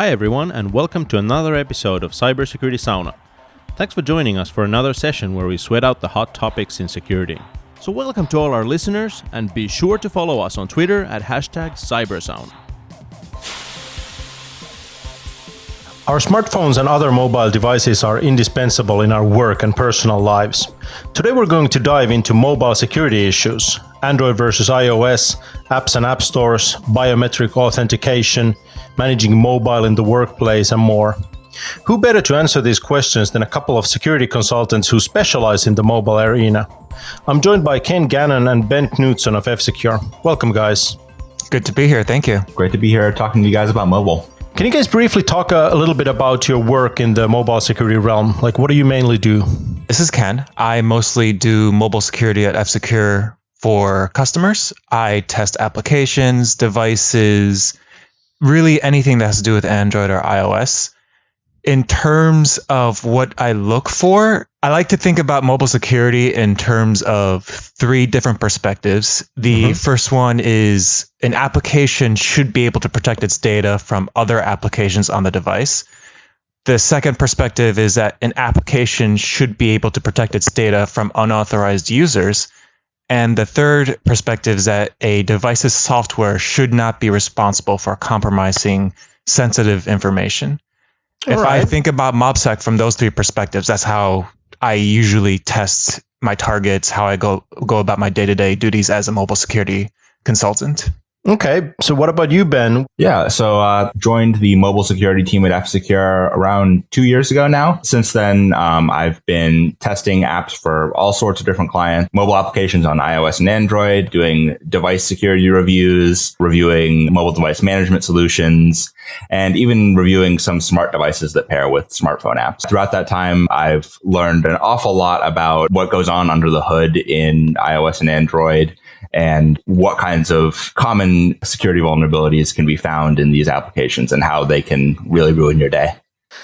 Hi everyone, and welcome to another episode of Cybersecurity Sauna. Thanks for joining us for another session where we sweat out the hot topics in security. So welcome to all our listeners, and be sure to follow us on Twitter at #CyberSauna. Our smartphones and other mobile devices are indispensable in our work and personal lives. Today we're going to dive into mobile security issues, Android versus iOS, apps and app stores, biometric authentication, managing mobile in the workplace, and more. Who better to answer these questions than a couple of security consultants who specialize in the mobile arena? I'm joined by Ken Gannon and Ben Knutson of F-Secure. Welcome, guys. Good to be here. Thank you. Great to be here talking to you guys about mobile. Can you guys briefly talk a little bit about your work in the mobile security realm? Like, what do you mainly do? This is Ken. I mostly do mobile security at F-Secure for customers. I test applications, devices, really anything that has to do with Android or iOS. In terms of what I look for, I like to think about mobile security in terms of three different perspectives. The first one is an application should be able to protect its data from other applications on the device. The second perspective is that an application should be able to protect its data from unauthorized users. And the third perspective is that a device's software should not be responsible for compromising sensitive information. If I think about MobSec from those three perspectives, that's how I usually test my targets, how I go about my day-to-day duties as a mobile security consultant. Okay, so what about you, Ben? Yeah, so joined the mobile security team at F-Secure around 2 years ago now. Since then, I've been testing apps for all sorts of different clients, mobile applications on iOS and Android, doing device security reviews, reviewing mobile device management solutions, and even reviewing some smart devices that pair with smartphone apps. Throughout that time, I've learned an awful lot about what goes on under the hood in iOS and Android, and what kinds of common security vulnerabilities can be found in these applications and how they can really ruin your day.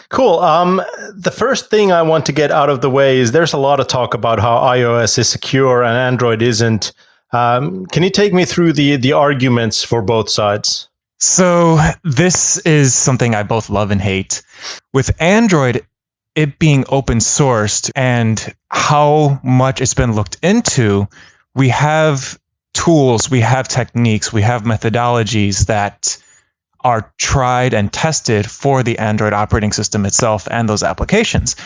Cool. The first thing I want to get out of the way is there's a lot of talk about how iOS is secure and Android isn't. Can you take me through the arguments for both sides? So this is something I both love and hate. With Android, it being open sourced and how much it's been looked into, we have tools, we have techniques, we have methodologies that are tried and tested for the Android operating system itself and those applications.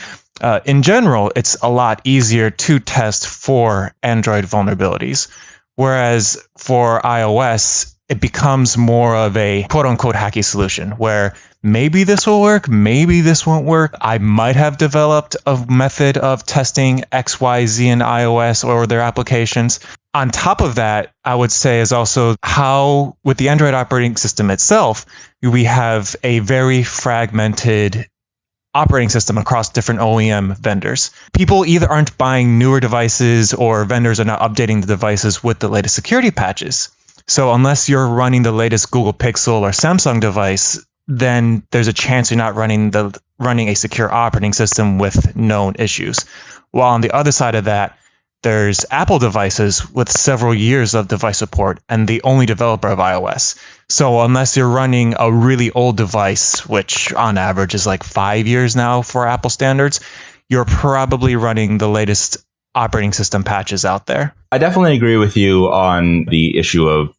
In general, it's a lot easier to test for Android vulnerabilities, whereas for iOS, it becomes more of a quote-unquote hacky solution where maybe this will work, maybe this won't work. I might have developed a method of testing X, Y, Z in iOS or their applications. On top of that, I would say is also how with the Android operating system itself, we have a very fragmented operating system across different OEM vendors. People either aren't buying newer devices or vendors are not updating the devices with the latest security patches. So unless you're running the latest Google Pixel or Samsung device, then there's a chance you're not running a secure operating system with known issues. While on the other side of that, there's Apple devices with several years of device support and the only developer of iOS. So unless you're running a really old device, which on average is like 5 years now for Apple standards, you're probably running the latest operating system patches out there. I definitely agree with you on the issue of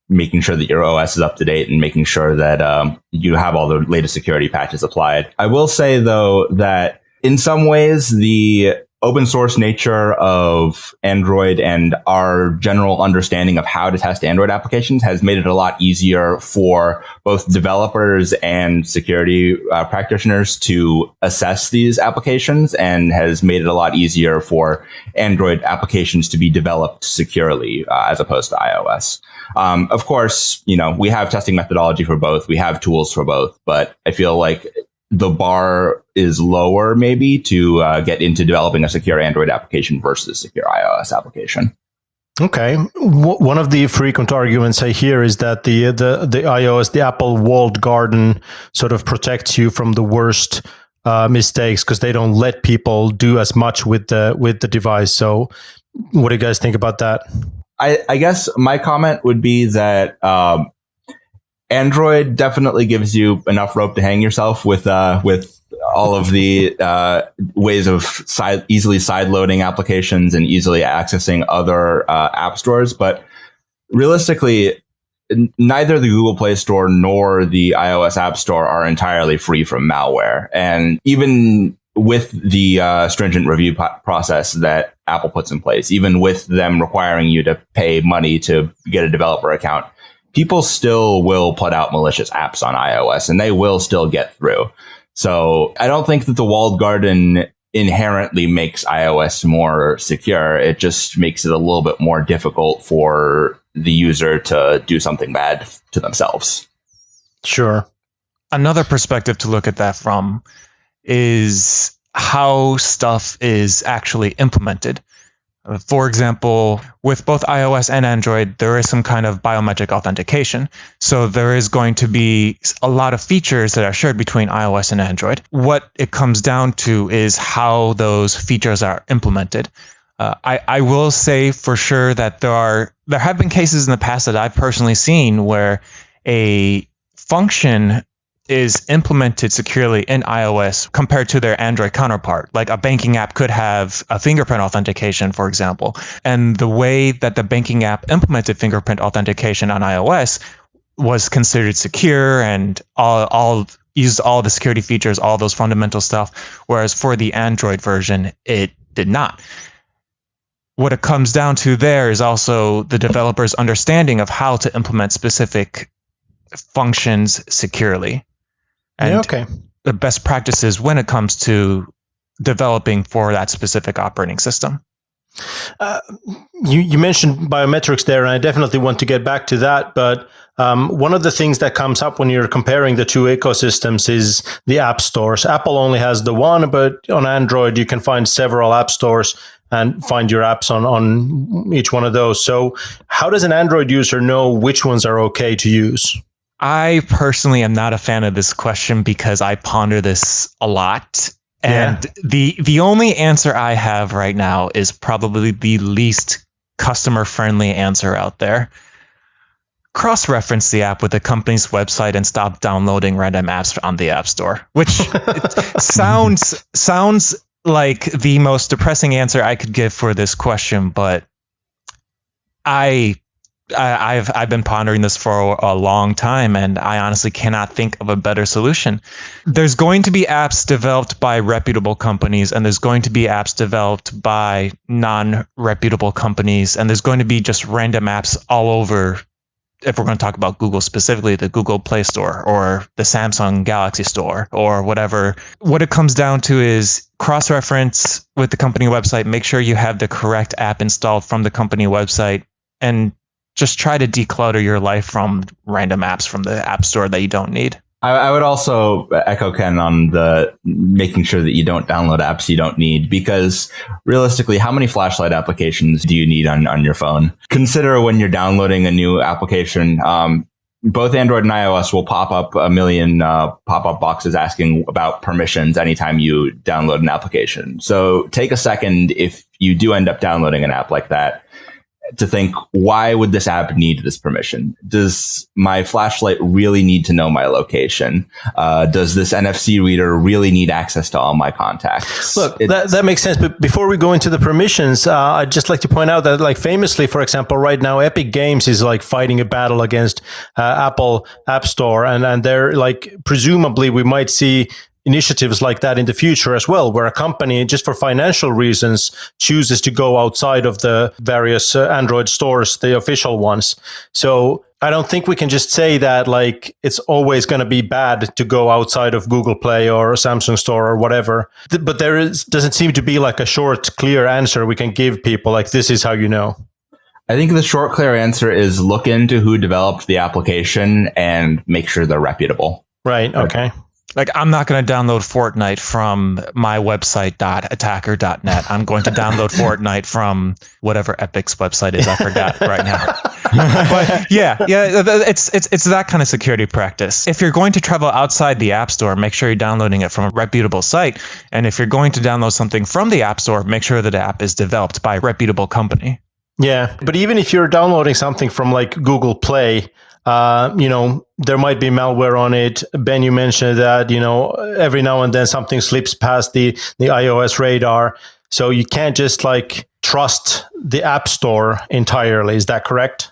making sure that your OS is up to date and making sure that you have all the latest security patches applied. I will say, though, that in some ways, the open source nature of Android and our general understanding of how to test Android applications has made it a lot easier for both developers and security practitioners to assess these applications, and has made it a lot easier for Android applications to be developed securely as opposed to iOS. Of course, we have testing methodology for both. We have tools for both, but I feel like the bar is lower maybe to get into developing a secure Android application versus a secure iOS application. Okay. One of the frequent arguments I hear is that the iOS, the Apple walled garden sort of protects you from the worst mistakes because they don't let people do as much with the device. So what do you guys think about that? I guess my comment would be that Android definitely gives you enough rope to hang yourself with all of the ways of easily sideloading applications and easily accessing other app stores. But realistically, neither the Google Play Store nor the iOS App Store are entirely free from malware. And even with the stringent review process that Apple puts in place, even with them requiring you to pay money to get a developer account, people still will put out malicious apps on iOS, and they will still get through. So I don't think that the walled garden inherently makes iOS more secure. It just makes it a little bit more difficult for the user to do something bad to themselves. Sure. Another perspective to look at that from is how stuff is actually implemented. For example, with both iOS and Android, there is some kind of biometric authentication. So there is going to be a lot of features that are shared between iOS and Android. What it comes down to is how those features are implemented. I will say for sure that there have been cases in the past that I've personally seen where a function is implemented securely in iOS compared to their Android counterpart. Like a banking app could have a fingerprint authentication, for example. And the way that the banking app implemented fingerprint authentication on iOS was considered secure and all used all the security features, all those fundamental stuff. Whereas for the Android version, it did not. What it comes down to there is also the developer's understanding of how to implement specific functions securely. And the best practices when it comes to developing for that specific operating system. You mentioned biometrics there, and I definitely want to get back to that. But one of the things that comes up when you're comparing the two ecosystems is the app stores. Apple only has the one, but on Android, you can find several app stores and find your apps on each one of those. So how does an Android user know which ones are okay to use? I personally am not a fan of this question because I ponder this a lot. And the only answer I have right now is probably the least customer-friendly answer out there. Cross-reference the app with the company's website and stop downloading random apps on the App Store, which sounds like the most depressing answer I could give for this question, but I've been pondering this for a long time, and I honestly cannot think of a better solution. There's going to be apps developed by reputable companies, and there's going to be apps developed by non-reputable companies, and there's going to be just random apps all over. If we're going to talk about Google specifically, the Google Play Store or the Samsung Galaxy Store or whatever. What it comes down to is cross-reference with the company website, make sure you have the correct app installed from the company website, and just try to declutter your life from random apps from the App Store that you don't need. I would also echo Ken on the making sure that you don't download apps you don't need, because realistically, how many flashlight applications do you need on your phone? Consider when you're downloading a new application, both Android and iOS will pop up a million pop-up boxes asking about permissions anytime you download an application. So take a second if you do end up downloading an app like that to think, why would this app need this permission? Does my flashlight really need to know my location? Does this NFC reader really need access to all my contacts? Look, that makes sense. But before we go into the permissions, I'd just like to point out that, like, famously, for example, right now, Epic Games is like fighting a battle against Apple App Store. And they're like, presumably we might see initiatives like that in the future as well, where a company, just for financial reasons, chooses to go outside of the various Android stores, the official ones. So I don't think we can just say that like it's always going to be bad to go outside of Google Play or Samsung Store or whatever. But there doesn't seem to be like a short, clear answer we can give people, like this is how you know. I think the short, clear answer is look into who developed the application and make sure they're reputable. Right. Okay. Like, I'm not going to download Fortnite from my website .attacker.net. I'm going to download Fortnite from whatever Epic's website is. I forgot right now. But yeah, it's that kind of security practice. If you're going to travel outside the App Store, make sure you're downloading it from a reputable site. And if you're going to download something from the App Store, make sure that the app is developed by a reputable company. Yeah, but even if you're downloading something from like Google Play, there might be malware on it. Ben, you mentioned that, every now and then something slips past the iOS radar. So you can't just like trust the App Store entirely. Is that correct?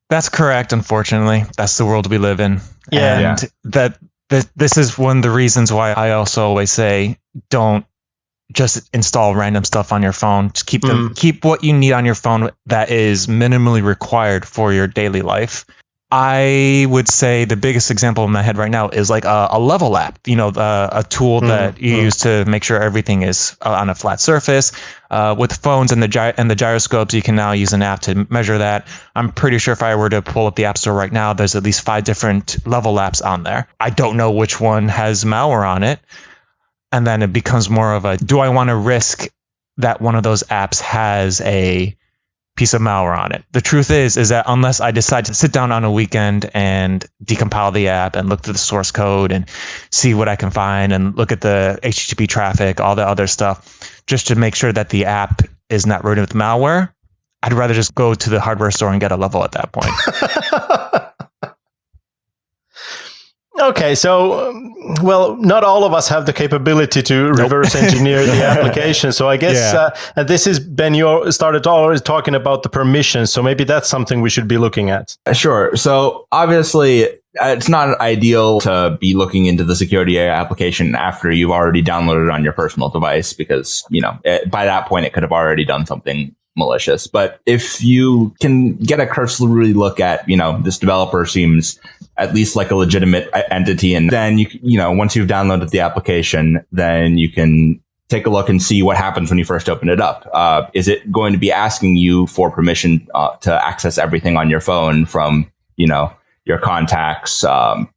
That's correct. Unfortunately, that's the world we live in. Yeah. And this is one of the reasons why I also always say, don't just install random stuff on your phone. Just keep what you need on your phone that is minimally required for your daily life. I would say the biggest example in my head right now is like a level app, a tool that you use to make sure everything is on a flat surface. With phones and the gyroscopes, you can now use an app to measure that. I'm pretty sure if I were to pull up the App Store right now, there's at least 5 different level apps on there. I don't know which one has malware on it. And then it becomes more of a, do I want to risk that one of those apps has a piece of malware on it? The truth is that unless I decide to sit down on a weekend and decompile the app and look through the source code and see what I can find and look at the HTTP traffic, all the other stuff, just to make sure that the app is not ridden with malware, I'd rather just go to the hardware store and get a level at that point. Okay, so, not all of us have the capability to reverse engineer the application. So I guess, and this is, Ben, you started already talking about the permissions. So maybe that's something we should be looking at. Sure. So obviously, it's not ideal to be looking into the security application after you've already downloaded it on your personal device, because, by that point, it could have already done something malicious. But if you can get a cursory look at, this developer seems at least like a legitimate entity, and then once you've downloaded the application, then you can take a look and see what happens when you first open it up. Is it going to be asking you for permission to access everything on your phone from, your contacts,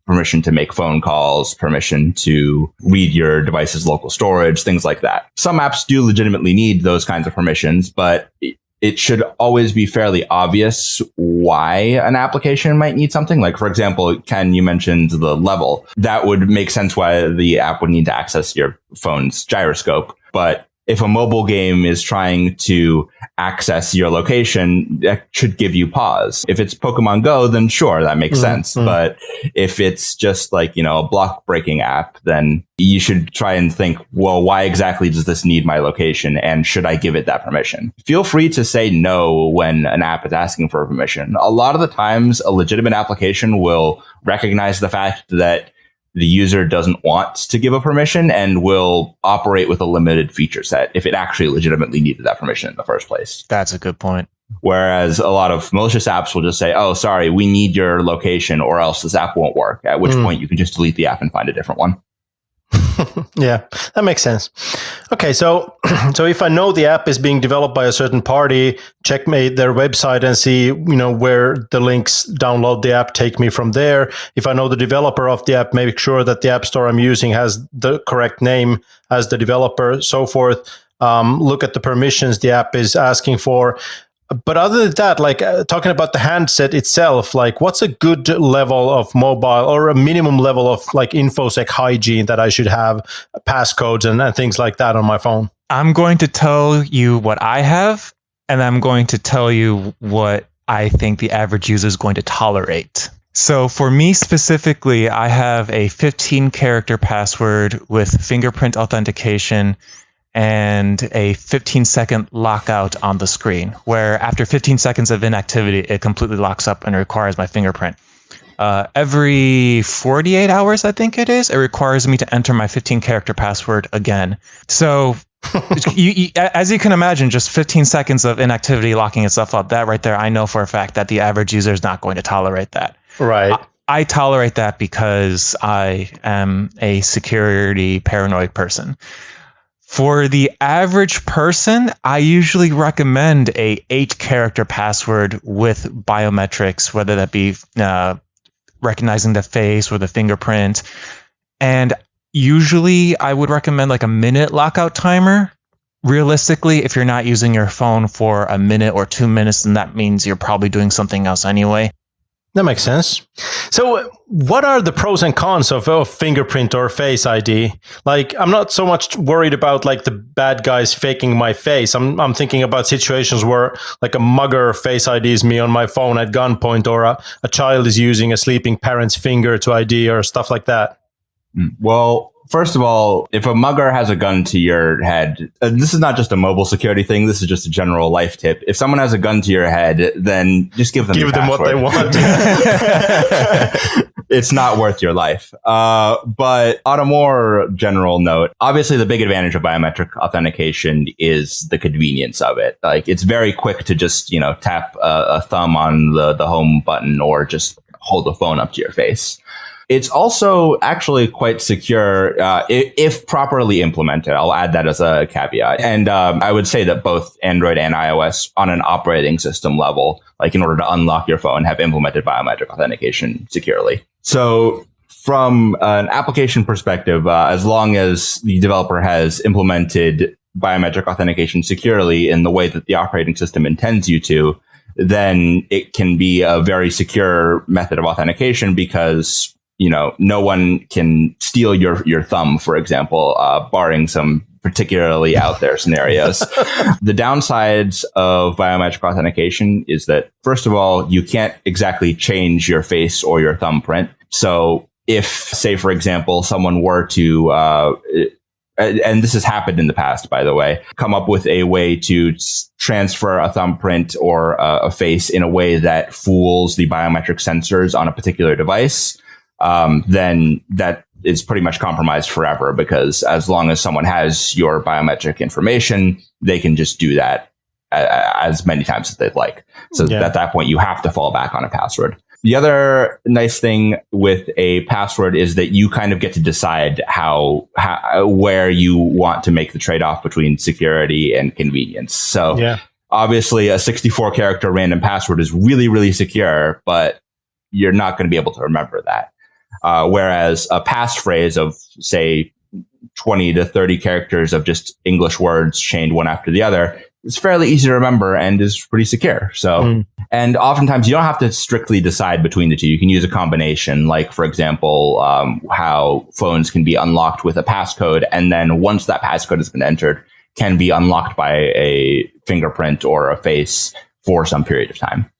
permission to make phone calls, permission to read your device's local storage, things like that? Some apps do legitimately need those kinds of permissions, but it should always be fairly obvious why an application might need something. Like, for example, Ken, you mentioned the level. That would make sense why the app would need to access your phone's gyroscope. But if a mobile game is trying to access your location, that should give you pause. If it's Pokemon Go, then sure, that makes sense. But if it's just like, a block breaking app, then you should try and think, well, why exactly does this need my location? And should I give it that permission? Feel free to say no when an app is asking for permission. A lot of the times, a legitimate application will recognize the fact that the user doesn't want to give a permission and will operate with a limited feature set if it actually legitimately needed that permission in the first place. That's a good point. Whereas a lot of malicious apps will just say, oh, sorry, we need your location or else this app won't work, at which point you can just delete the app and find a different one. Yeah, that makes sense. Okay, so if I know the app is being developed by a certain party, checkmate their website and see, where the links download the app take me from there. If I know the developer of the app, make sure that the app store I'm using has the correct name as the developer, so forth. Look at the permissions the app is asking for. But other than that, like talking about the handset itself, like what's a good level of mobile or a minimum level of like InfoSec hygiene that I should have, passcodes and things like that on my phone? I'm going to tell you what I have, and I'm going to tell you what I think the average user is going to tolerate. So for me specifically, I have a 15-character password with fingerprint authentication and a 15-second lockout on the screen, where after 15 seconds of inactivity, it completely locks up and requires my fingerprint. Every 48 hours, I think it is, it requires me to enter my 15-character password again. So as you can imagine, just 15 seconds of inactivity locking itself up, that right there, I know for a fact that the average user is not going to tolerate that. Right. I tolerate that because I am a security paranoid person. For the average person, I usually recommend a 8-character password with biometrics, whether that be recognizing the face or the fingerprint. And usually I would recommend like a minute lockout timer. Realistically, if you're not using your phone for a minute or 2 minutes, then that means you're probably doing something else anyway. That makes sense. So what are the pros and cons of fingerprint or face ID? Like, I'm not so much worried about like the bad guys faking my face. I'm thinking about situations where like a mugger face IDs me on my phone at gunpoint, or a child is using a sleeping parent's finger to ID or stuff like that. Well, first of all, if a mugger has a gun to your head, this is not just a mobile security thing. This is just a general life tip. If someone has a gun to your head, then just give them what they want. It's not worth your life. But on a more general note, obviously the big advantage of biometric authentication is the convenience of it. Like, it's very quick to just, tap a thumb on the home button or just hold the phone up to your face. It's also actually quite secure if properly implemented. I'll add that as a caveat. And I would say that both Android and iOS on an operating system level, like in order to unlock your phone, have implemented biometric authentication securely. So from an application perspective, as long as the developer has implemented biometric authentication securely in the way that the operating system intends you to, then it can be a very secure method of authentication because no one can steal your thumb, for example, barring some particularly out there scenarios. The downsides of biometric authentication is that, first of all, you can't exactly change your face or your thumbprint. So if, say, for example, someone were to, and this has happened in the past, by the way, come up with a way to transfer a thumbprint or a face in a way that fools the biometric sensors on a particular device, then that is pretty much compromised forever, because as long as someone has your biometric information, they can just do that as many times as they'd like. So at that point, you have to fall back on a password. The other nice thing with a password is that you kind of get to decide where you want to make the trade-off between security and convenience. So obviously a 64-character random password is really, really secure, but you're not going to be able to remember that. Whereas a passphrase of, say, 20 to 30 characters of just English words chained one after the other is fairly easy to remember and is pretty secure. So, and oftentimes you don't have to strictly decide between the two. You can use a combination, like, for example, how phones can be unlocked with a passcode, and then once that passcode has been entered, can be unlocked by a fingerprint or a face for some period of time.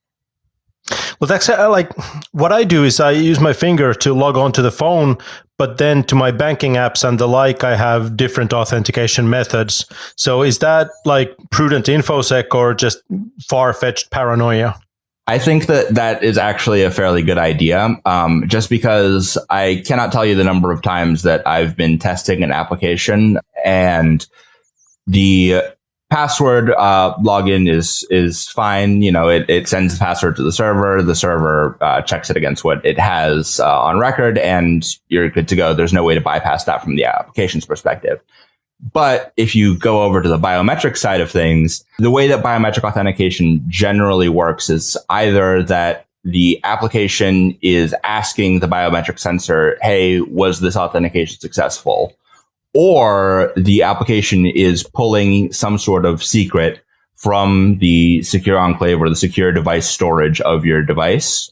Well, that's like what I do is I use my finger to log on to the phone, but then to my banking apps and the like, I have different authentication methods. So is that like prudent infosec or just far-fetched paranoia? I think that is actually a fairly good idea, just because I cannot tell you the number of times that I've been testing an application and the password login is fine. It sends the password to the server checks it against what it has on record, and you're good to go. There's no way to bypass that from the application's perspective. But if you go over to the biometric side of things, the way that biometric authentication generally works is either that the application is asking the biometric sensor, hey, was this authentication successful? Or the application is pulling some sort of secret from the secure enclave or the secure device storage of your device,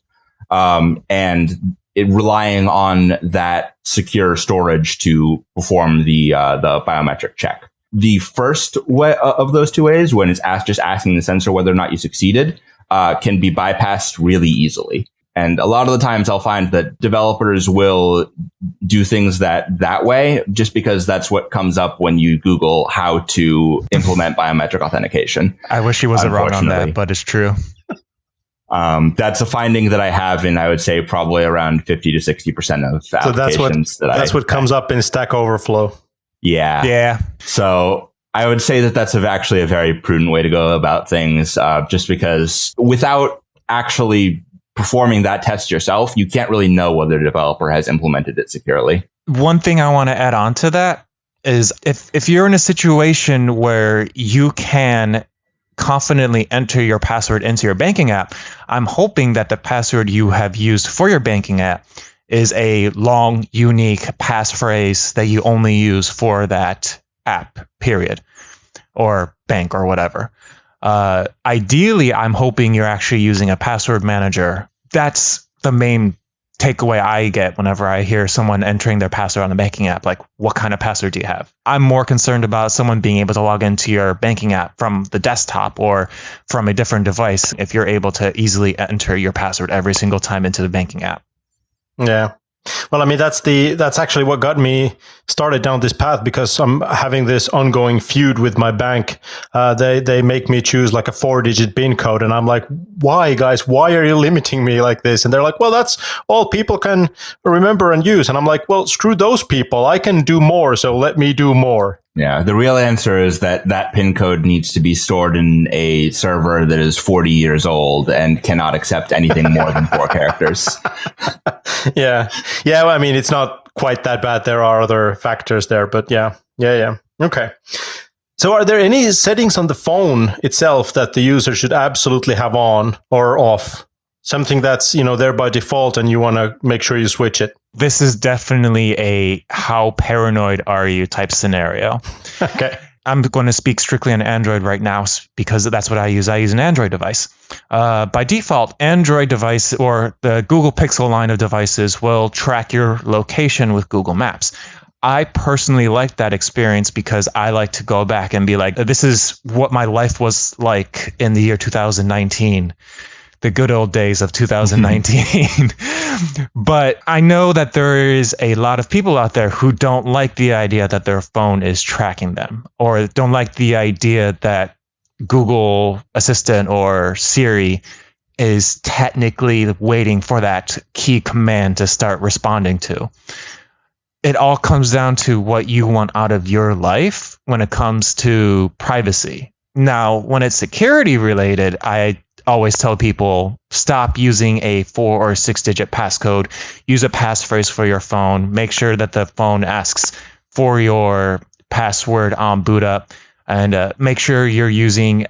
and relying on that secure storage to perform the biometric check. The first way of those two ways, when it's just asking the sensor whether or not you succeeded, can be bypassed really easily. And a lot of the times I'll find that developers will do things that way just because that's what comes up when you Google how to implement biometric authentication. I wish he wasn't wrong on that, but it's true. That's a finding that I have in, I would say, probably around 50 to 60% of applications. That's what comes up in Stack Overflow. Yeah. Yeah. So I would say that that's actually a very prudent way to go about things, just because without actually performing that test yourself, you can't really know whether the developer has implemented it securely. One thing I want to add on to that is if you're in a situation where you can confidently enter your password into your banking app, I'm hoping that the password you have used for your banking app is a long, unique passphrase that you only use for that app, period, or bank or whatever. Ideally, I'm hoping you're actually using a password manager. That's the main takeaway I get whenever I hear someone entering their password on a banking app. Like, what kind of password do you have? I'm more concerned about someone being able to log into your banking app from the desktop or from a different device if you're able to easily enter your password every single time into the banking app. Yeah. Well, I mean, that's actually what got me started down this path, because I'm having this ongoing feud with my bank. They make me choose like a 4-digit PIN code, and I'm like, why, guys? Why are you limiting me like this? And they're like, well, that's all people can remember and use. And I'm like, well, screw those people. I can do more, so let me do more. Yeah, the real answer is that PIN code needs to be stored in a server that is 40 years old and cannot accept anything more than 4 characters. Yeah. Well, I mean, it's not quite that bad. There are other factors there, but yeah. Okay. So are there any settings on the phone itself that the user should absolutely have on or off? Something that's, there by default and you want to make sure you switch it? This is definitely a how paranoid are you type scenario. Okay. I'm going to speak strictly on Android right now because that's what I use. I use an Android device. By default, Android device or the Google Pixel line of devices will track your location with Google Maps. I personally like that experience because I like to go back and be like, this is what my life was like in the year 2019. The good old days of 2019. But I know that there is a lot of people out there who don't like the idea that their phone is tracking them, or don't like the idea that Google Assistant or Siri is technically waiting for that key command to start responding to. It all comes down to what you want out of your life when it comes to privacy. Now, when it's security related, I always tell people stop using a 4 or 6-digit passcode. Use a passphrase for your phone. Make sure that the phone asks for your password on boot up, and make sure you're using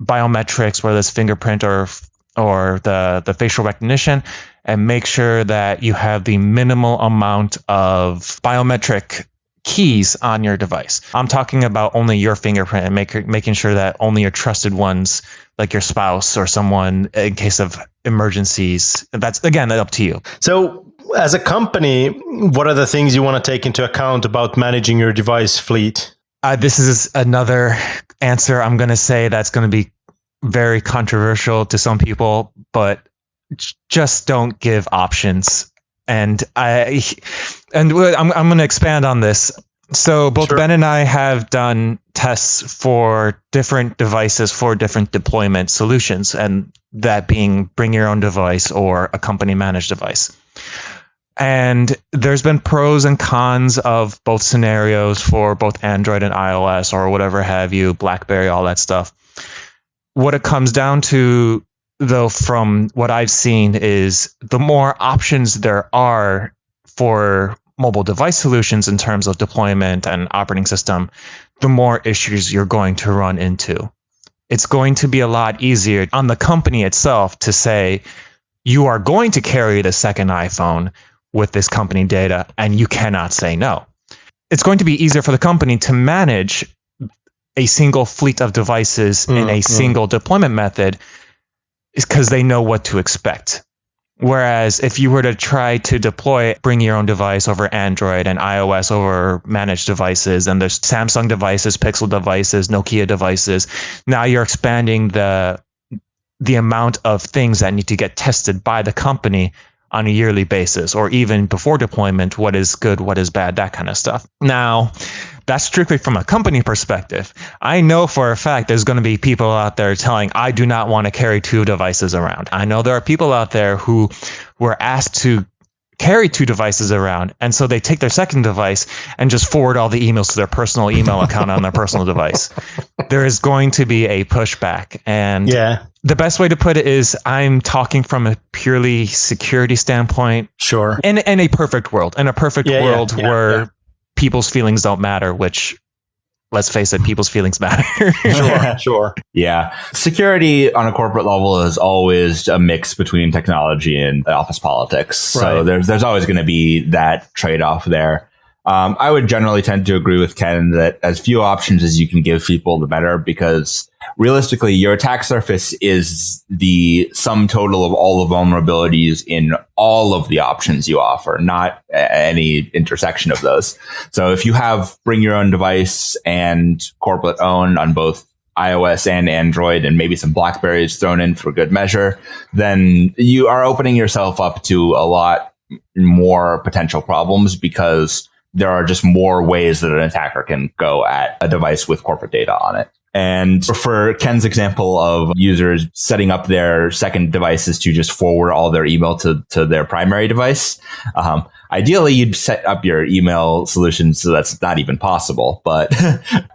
biometrics, whether it's fingerprint or the facial recognition, and make sure that you have the minimal amount of biometric keys on your device. I'm talking about only your fingerprint, and making sure that only your trusted ones, like your spouse or someone, in case of emergencies. That's, again, up to you. So as a company, what are the things you want to take into account about managing your device fleet? This is another answer I'm going to say that's going to be very controversial to some people, but just don't give options. And I'm going to expand on this. So both Ben and I have done tests for different devices for different deployment solutions, and that being bring your own device or a company managed device. And there's been pros and cons of both scenarios for both Android and iOS or whatever have you, BlackBerry, all that stuff. What it comes down to, though, from what I've seen, is the more options there are for mobile device solutions in terms of deployment and operating system, the more issues you're going to run into. It's going to be a lot easier on the company itself to say, you are going to carry the second iPhone with this company data, and you cannot say no. It's going to be easier for the company to manage a single fleet of devices in a single deployment method, is because they know what to expect. Whereas if you were to try to deploy, bring your own device over Android and iOS over managed devices, and there's Samsung devices, Pixel devices, Nokia devices, now you're expanding the amount of things that need to get tested by the company on a yearly basis, or even before deployment, what is good, what is bad, that kind of stuff. Now, that's strictly from a company perspective. I know for a fact there's going to be people out there telling, I do not want to carry 2 devices around. I know there are people out there who were asked to carry 2 devices around, and so they take their second device and just forward all the emails to their personal email account on their personal device. There is going to be a pushback, and the best way to put it is, I'm talking from a purely security standpoint. Sure. In a perfect world, where people's feelings don't matter, which, let's face it, people's feelings matter. Sure. Yeah. Security on a corporate level is always a mix between technology and office politics. So there's always going to be that trade-off there. I would generally tend to agree with Ken that as few options as you can give people, the better, because realistically, your attack surface is the sum total of all the vulnerabilities in all of the options you offer, not any intersection of those. So if you have bring your own device and corporate owned on both iOS and Android, and maybe some Blackberries thrown in for good measure, then you are opening yourself up to a lot more potential problems, because there are just more ways that an attacker can go at a device with corporate data on it. And for Ken's example of users setting up their second devices to just forward all their email to their primary device, ideally you'd set up your email solution so that's not even possible. But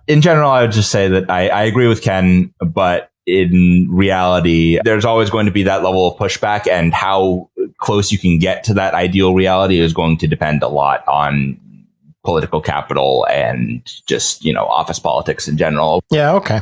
in general, I would just say that I agree with Ken, but in reality, there's always going to be that level of pushback, and how close you can get to that ideal reality is going to depend a lot on political capital and just, office politics in general. Yeah, okay.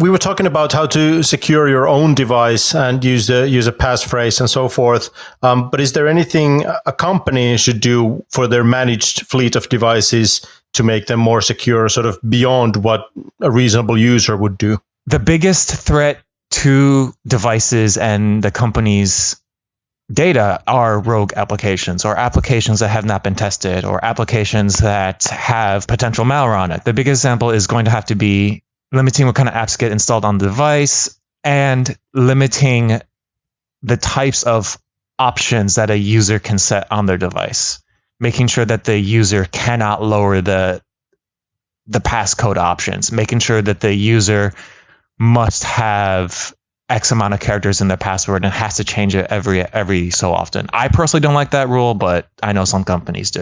We were talking about how to secure your own device and use a passphrase and so forth. But is there anything a company should do for their managed fleet of devices to make them more secure, sort of beyond what a reasonable user would do? The biggest threat to devices and the company's data are rogue applications, or applications that have not been tested, or applications that have potential malware on it. The big example is going to have to be limiting what kind of apps get installed on the device, and limiting the types of options that a user can set on their device, making sure that the user cannot lower the passcode options, making sure that the user must have X amount of characters in their password and has to change it every so often. I personally don't like that rule, but I know some companies do.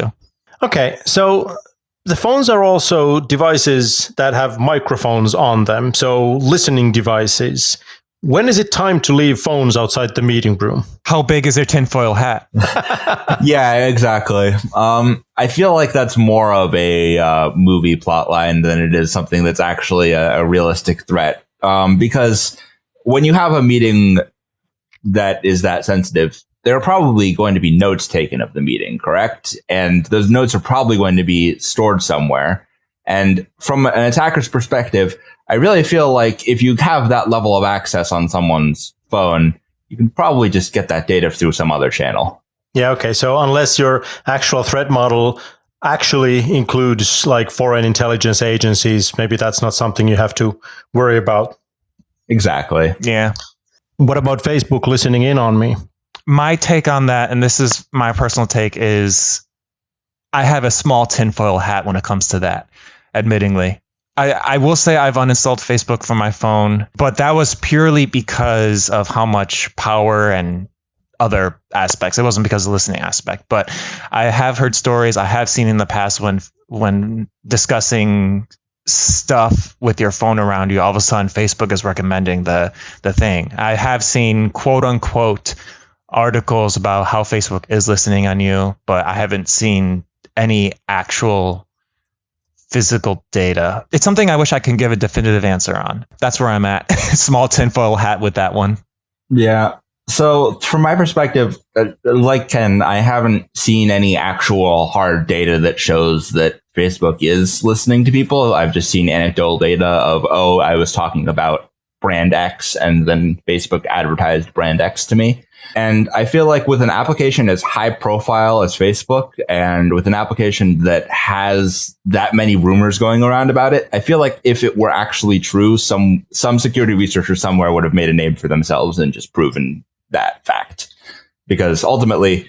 Okay, so the phones are also devices that have microphones on them, so listening devices. When is it time to leave phones outside the meeting room? How big is their tinfoil hat? Yeah, exactly. I feel like that's more of a movie plotline than it is something that's actually a realistic threat. Because when you have a meeting that is that sensitive, there are probably going to be notes taken of the meeting, correct? And those notes are probably going to be stored somewhere. And from an attacker's perspective, I really feel like if you have that level of access on someone's phone, you can probably just get that data through some other channel. Yeah, okay. So unless your actual threat model actually includes like foreign intelligence agencies, maybe that's not something you have to worry about. Exactly. Yeah. What about Facebook listening in on me? My take on that, and this is my personal take, is I have a small tinfoil hat when it comes to that, admittingly. I will say I've uninstalled Facebook from my phone, but that was purely because of how much power and other aspects. It wasn't because of the listening aspect, but I have heard stories. I have seen in the past when discussing stuff with your phone around you, all of a sudden Facebook is recommending the thing. I have seen quote unquote articles about how Facebook is listening on you, but I haven't seen any actual physical data. It's something I wish I can give a definitive answer on. That's where I'm at. Small tinfoil hat with that one. Yeah. So from my perspective, like Ken, I haven't seen any actual hard data that shows that Facebook is listening to people. I've just seen anecdotal data of, I was talking about brand X and then Facebook advertised brand X to me. And I feel like with an application as high profile as Facebook, and with an application that has that many rumors going around about it, I feel like if it were actually true, some security researcher somewhere would have made a name for themselves and just proven that fact. Because ultimately,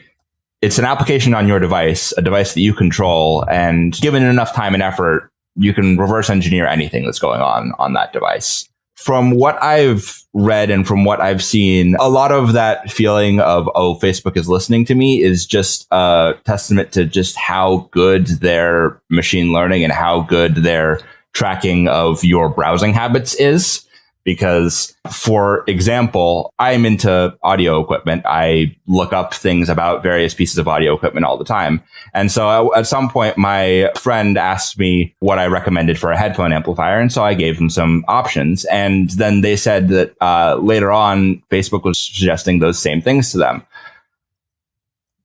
it's an application on your device, a device that you control, and given enough time and effort, you can reverse engineer anything that's going on that device. From what I've read and from what I've seen, a lot of that feeling of, Facebook is listening to me is just a testament to just how good their machine learning and how good their tracking of your browsing habits is. Because, for example, I'm into audio equipment. I look up things about various pieces of audio equipment all the time. And so at some point, my friend asked me what I recommended for a headphone amplifier. And so I gave them some options. And then they said that later on, Facebook was suggesting those same things to them.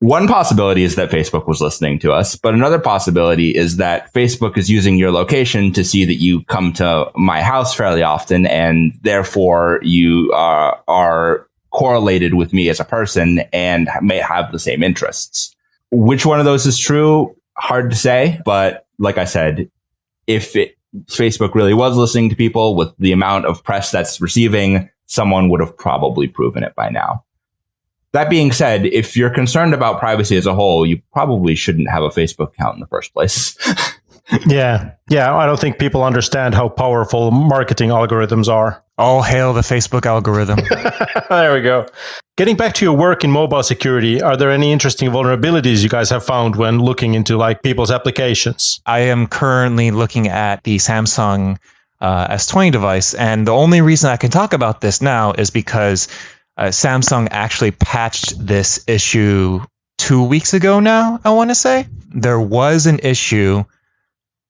One possibility is that Facebook was listening to us, but another possibility is that Facebook is using your location to see that you come to my house fairly often, and therefore you are correlated with me as a person and may have the same interests. Which one of those is true? Hard to say, but like I said, if Facebook really was listening to people with the amount of press that's receiving, someone would have probably proven it by now. That being said, if you're concerned about privacy as a whole, you probably shouldn't have a Facebook account in the first place. Yeah. I don't think people understand how powerful marketing algorithms are. All hail the Facebook algorithm. There we go. Getting back to your work in mobile security, are there any interesting vulnerabilities you guys have found when looking into like people's applications? I am currently looking at the Samsung S20 device, and the only reason I can talk about this now is because Samsung actually patched this issue 2 weeks ago now, I want to say. There was an issue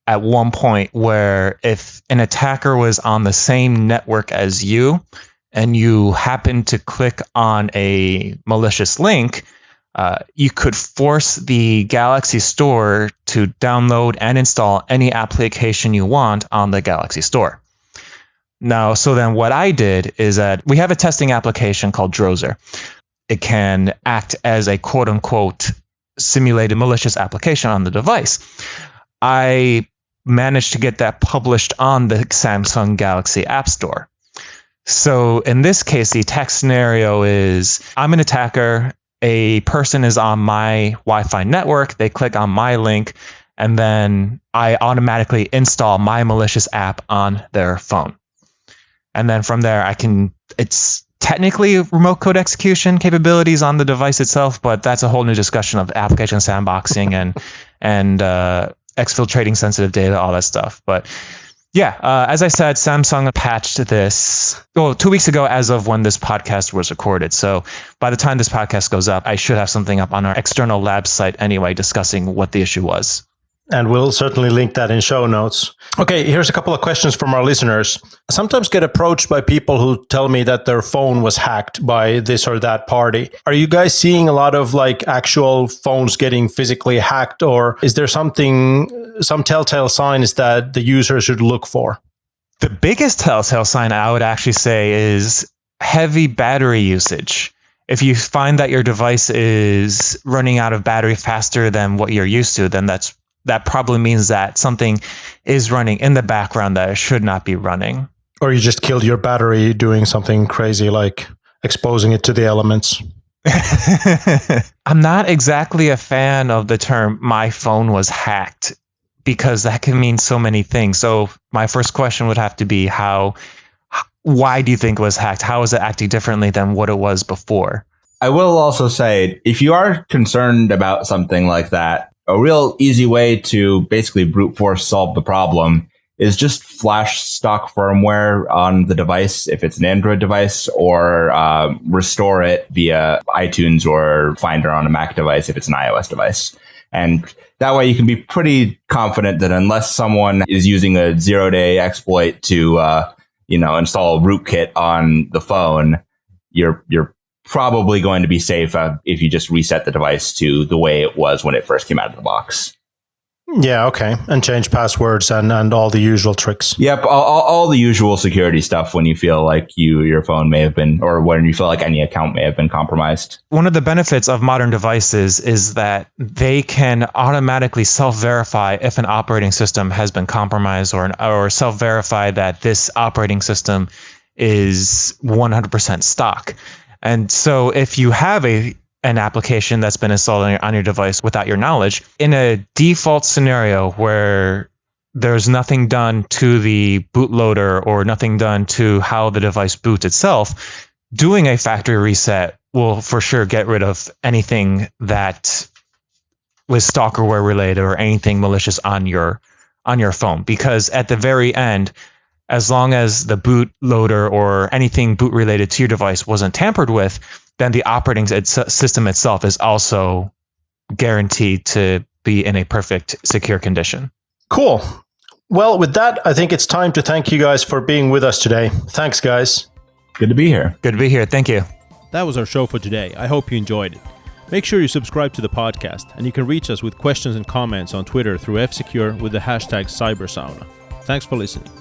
at one point where if an attacker was on the same network as you and you happened to click on a malicious link, you could force the Galaxy Store to download and install any application you want on the Galaxy Store. Now, so then what I did is that we have a testing application called Drozer. It can act as a quote unquote simulated malicious application on the device. I managed to get that published on the Samsung Galaxy App Store. So in this case, the attack scenario is I'm an attacker. A person is on my Wi-Fi network. They click on my link, and then I automatically install my malicious app on their phone. And then from there, it's technically remote code execution capabilities on the device itself, but that's a whole new discussion of application sandboxing and exfiltrating sensitive data, all that stuff. But yeah, as I said, Samsung patched this 2 weeks ago as of when this podcast was recorded. So by the time this podcast goes up, I should have something up on our external lab site anyway discussing what the issue was. And we'll certainly link that in show notes. Okay, here's a couple of questions from our listeners. I sometimes get approached by people who tell me that their phone was hacked by this or that party. Are you guys seeing a lot of like actual phones getting physically hacked, or is there some telltale signs that the user should look for? The biggest telltale sign I would actually say is heavy battery usage. If you find that your device is running out of battery faster than what you're used to, then that probably means that something is running in the background that it should not be running. Or you just killed your battery doing something crazy like exposing it to the elements. I'm not exactly a fan of the term "my phone was hacked" because that can mean so many things. So my first question would have to be why do you think it was hacked? How is it acting differently than what it was before? I will also say, if you are concerned about something like that, a real easy way to basically brute force solve the problem is just flash stock firmware on the device if it's an Android device, or restore it via iTunes or Finder on a Mac device if it's an iOS device. And that way you can be pretty confident that unless someone is using a 0-day exploit to install a rootkit on the phone, you're probably going to be safe if you just reset the device to the way it was when it first came out of the box. Yeah, okay. And change passwords and all the usual tricks. Yep, all the usual security stuff when you feel like your phone may have been, or when you feel like any account may have been compromised. One of the benefits of modern devices is that they can automatically self-verify if an operating system has been compromised, or self-verify that this operating system is 100% stock. And so if you have an application that's been installed on your device without your knowledge, in a default scenario where there's nothing done to the bootloader or nothing done to how the device boots itself, doing a factory reset will for sure get rid of anything that was stalkerware related or anything malicious on your phone. Because at the very end, as long as the bootloader or anything boot related to your device wasn't tampered with, then the operating system itself is also guaranteed to be in a perfect secure condition. Cool. Well, with that, I think it's time to thank you guys for being with us today. Thanks, guys. Good to be here. Good to be here. Thank you. That was our show for today. I hope you enjoyed it. Make sure you subscribe to the podcast, and you can reach us with questions and comments on Twitter through F-Secure with the hashtag CyberSauna. Thanks for listening.